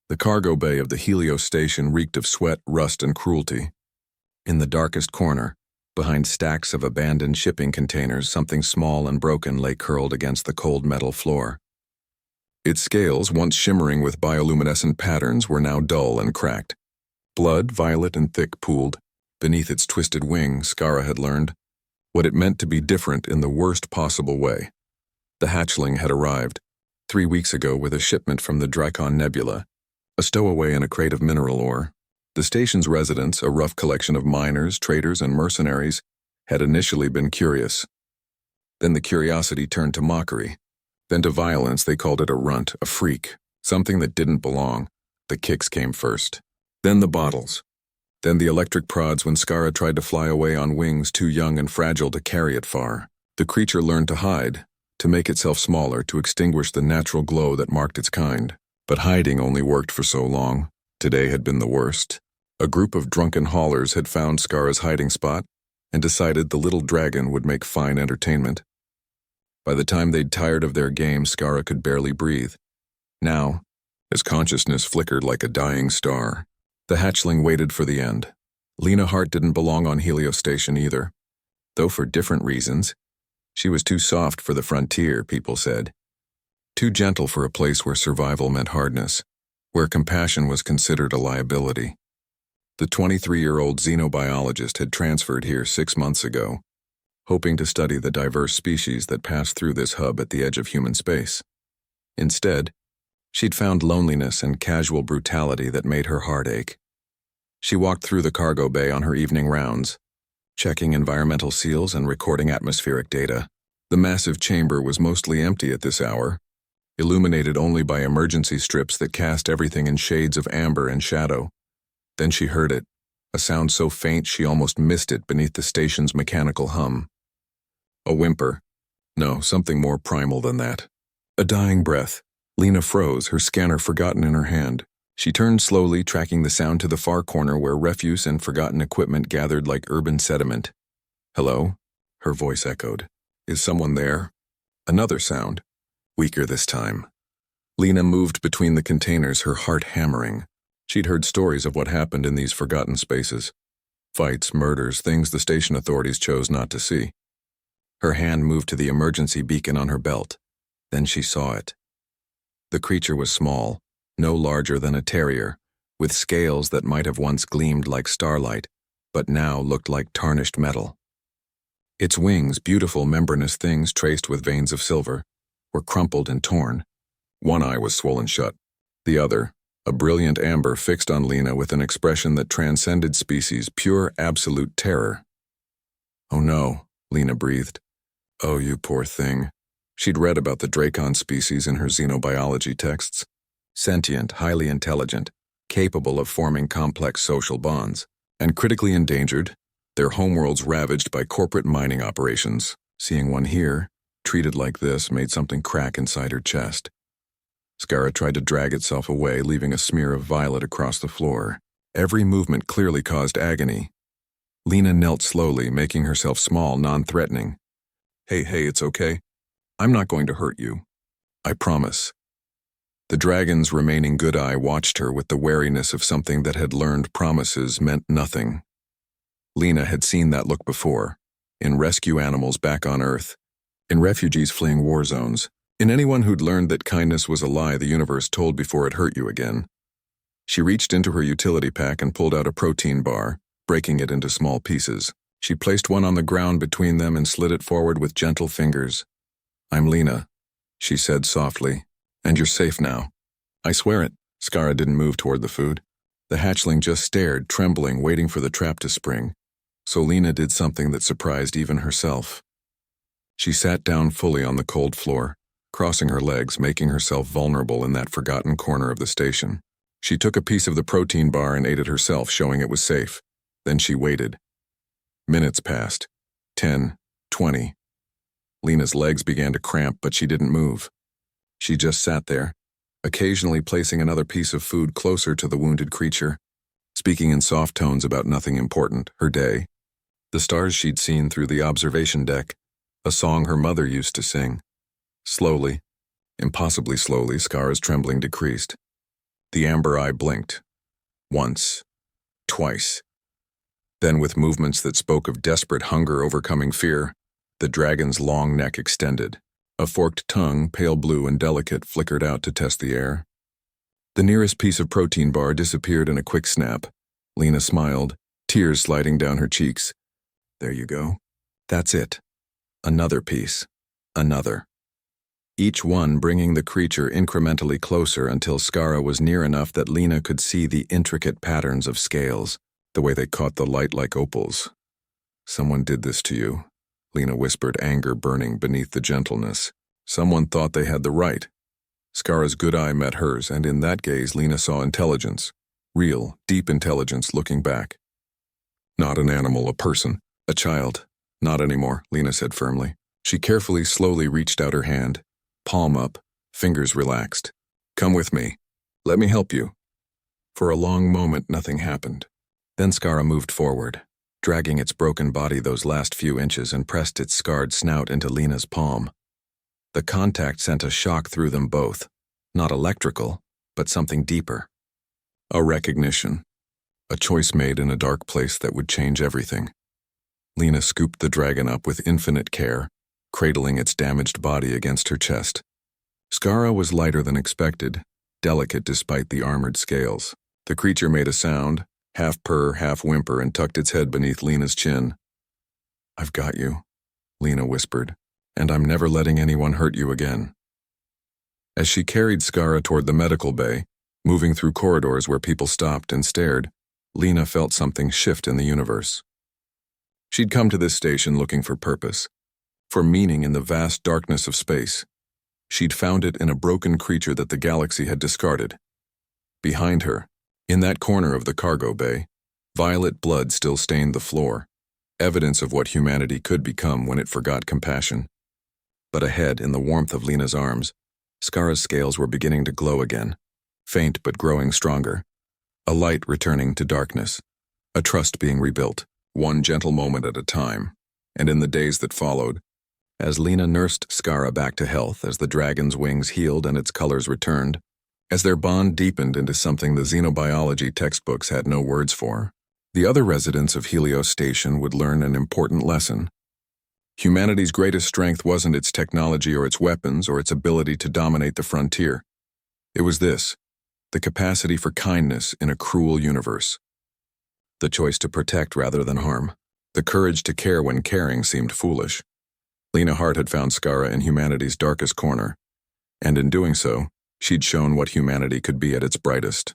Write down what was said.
The cargo bay of the Helios station reeked of sweat, rust, and cruelty. In the darkest corner, behind stacks of abandoned shipping containers, something small and broken lay curled against the cold metal floor. Its scales, once shimmering with bioluminescent patterns, were now dull and cracked. Blood, violet and thick, pooled beneath its twisted wing. Scara had learned what it meant to be different in the worst possible way. The hatchling had arrived 3 weeks ago with a shipment from the Dracon Nebula, a stowaway in a crate of mineral ore. The station's residents, a rough collection of miners, traders, and mercenaries, had initially been curious. Then the curiosity turned to mockery. Then to violence. They called it a runt, a freak, something that didn't belong. The kicks came first. Then the bottles. Then the electric prods when Scara tried to fly away on wings too young and fragile to carry it far. The creature learned to hide, to make itself smaller, to extinguish the natural glow that marked its kind. But hiding only worked for so long. Today had been the worst. A group of drunken haulers had found Scara's hiding spot and decided the little dragon would make fine entertainment. By the time they'd tired of their game, Scara could barely breathe. Now, his consciousness flickered like a dying star. The hatchling waited for the end. Lena Hart didn't belong on Helios Station either, though for different reasons. She was too soft for the frontier, people said. Too gentle for a place where survival meant hardness, where compassion was considered a liability. The 23-year-old xenobiologist had transferred here 6 months ago, hoping to study the diverse species that passed through this hub at the edge of human space. Instead, she'd found loneliness and casual brutality that made her heart ache. She walked through the cargo bay on her evening rounds, checking environmental seals and recording atmospheric data. The massive chamber was mostly empty at this hour, illuminated only by emergency strips that cast everything in shades of amber and shadow. Then she heard it, a sound so faint she almost missed it beneath the station's mechanical hum. A whimper. No, something more primal than that. A dying breath. Lena froze, her scanner forgotten in her hand. She turned slowly, tracking the sound to the far corner where refuse and forgotten equipment gathered like urban sediment. "Hello?" her voice echoed. "Is someone there?" Another sound, weaker this time. Lena moved between the containers, her heart hammering. She'd heard stories of what happened in these forgotten spaces. Fights, murders, things the station authorities chose not to see. Her hand moved to the emergency beacon on her belt. Then she saw it. The creature was small, no larger than a terrier, with scales that might have once gleamed like starlight, but now looked like tarnished metal. Its wings, beautiful membranous things traced with veins of silver, were crumpled and torn. One eye was swollen shut. The other, a brilliant amber, fixed on Lena with an expression that transcended species, pure, absolute terror. "Oh no," Lena breathed. "Oh, you poor thing." She'd read about the Dracon species in her xenobiology texts. Sentient, highly intelligent, capable of forming complex social bonds, and critically endangered, their homeworlds ravaged by corporate mining operations. Seeing one here, treated like this, made something crack inside her chest. Scara tried to drag itself away, leaving a smear of violet across the floor. Every movement clearly caused agony. Lena knelt slowly, making herself small, non-threatening. Hey, it's okay. I'm not going to hurt you. I promise." The dragon's remaining good eye watched her with the wariness of something that had learned promises meant nothing. Lena had seen that look before, in rescue animals back on Earth, in refugees fleeing war zones, in anyone who'd learned that kindness was a lie the universe told before it hurt you again. She reached into her utility pack and pulled out a protein bar, breaking it into small pieces. She placed one on the ground between them and slid it forward with gentle fingers. "I'm Lena," she said softly, "and you're safe now." "I swear it." Scara didn't move toward the food. The hatchling just stared, trembling, waiting for the trap to spring. So Lena did something that surprised even herself. She sat down fully on the cold floor, crossing her legs, making herself vulnerable in that forgotten corner of the station. She took a piece of the protein bar and ate it herself, showing it was safe. Then she waited. Minutes passed. 10, 20. Lena's legs began to cramp, but she didn't move. She just sat there, occasionally placing another piece of food closer to the wounded creature, speaking in soft tones about nothing important, her day, the stars she'd seen through the observation deck, a song her mother used to sing. Slowly, impossibly slowly, Scara's trembling decreased. The amber eye blinked. Once. Twice. Then, with movements that spoke of desperate hunger overcoming fear, the dragon's long neck extended. A forked tongue, pale blue and delicate, flickered out to test the air. The nearest piece of protein bar disappeared in a quick snap. Lena smiled, tears sliding down her cheeks. There you go. That's it. Another piece. Another. Each one bringing the creature incrementally closer until Scara was near enough that Lena could see the intricate patterns of scales, the way they caught the light like opals. Someone did this to you, Lena whispered, anger burning beneath the gentleness. Someone thought they had the right. Scara's good eye met hers, and in that gaze Lena saw intelligence. Real, deep intelligence looking back. Not an animal, a person, a child. Not anymore, Lena said firmly. She carefully, slowly reached out her hand, palm up, fingers relaxed. Come with me. Let me help you. For a long moment, nothing happened. Then Scara moved forward, dragging its broken body those last few inches, and pressed its scarred snout into Lena's palm. The contact sent a shock through them both. Not electrical, but something deeper. A recognition. A choice made in a dark place that would change everything. Lena scooped the dragon up with infinite care, cradling its damaged body against her chest. Scara was lighter than expected, delicate despite the armored scales. The creature made a sound, half purr, half whimper, and tucked its head beneath Lena's chin. I've got you, Lena whispered, and I'm never letting anyone hurt you again. As she carried Scara toward the medical bay, moving through corridors where people stopped and stared, Lena felt something shift in the universe. She'd come to this station looking for purpose, for meaning in the vast darkness of space. She'd found it in a broken creature that the galaxy had discarded. Behind her, in that corner of the cargo bay, violet blood still stained the floor, evidence of what humanity could become when it forgot compassion. But ahead, in the warmth of Lena's arms, Scara's scales were beginning to glow again, faint but growing stronger. A light returning to darkness, a trust being rebuilt, one gentle moment at a time. And in the days that followed, as Lena nursed Scara back to health, as the dragon's wings healed and its colors returned, as their bond deepened into something the xenobiology textbooks had no words for, the other residents of Helios Station would learn an important lesson. Humanity's greatest strength wasn't its technology or its weapons or its ability to dominate the frontier. It was this, the capacity for kindness in a cruel universe. The choice to protect rather than harm. The courage to care when caring seemed foolish. Lena Hart had found Scara in humanity's darkest corner, and in doing so, she'd shown what humanity could be at its brightest.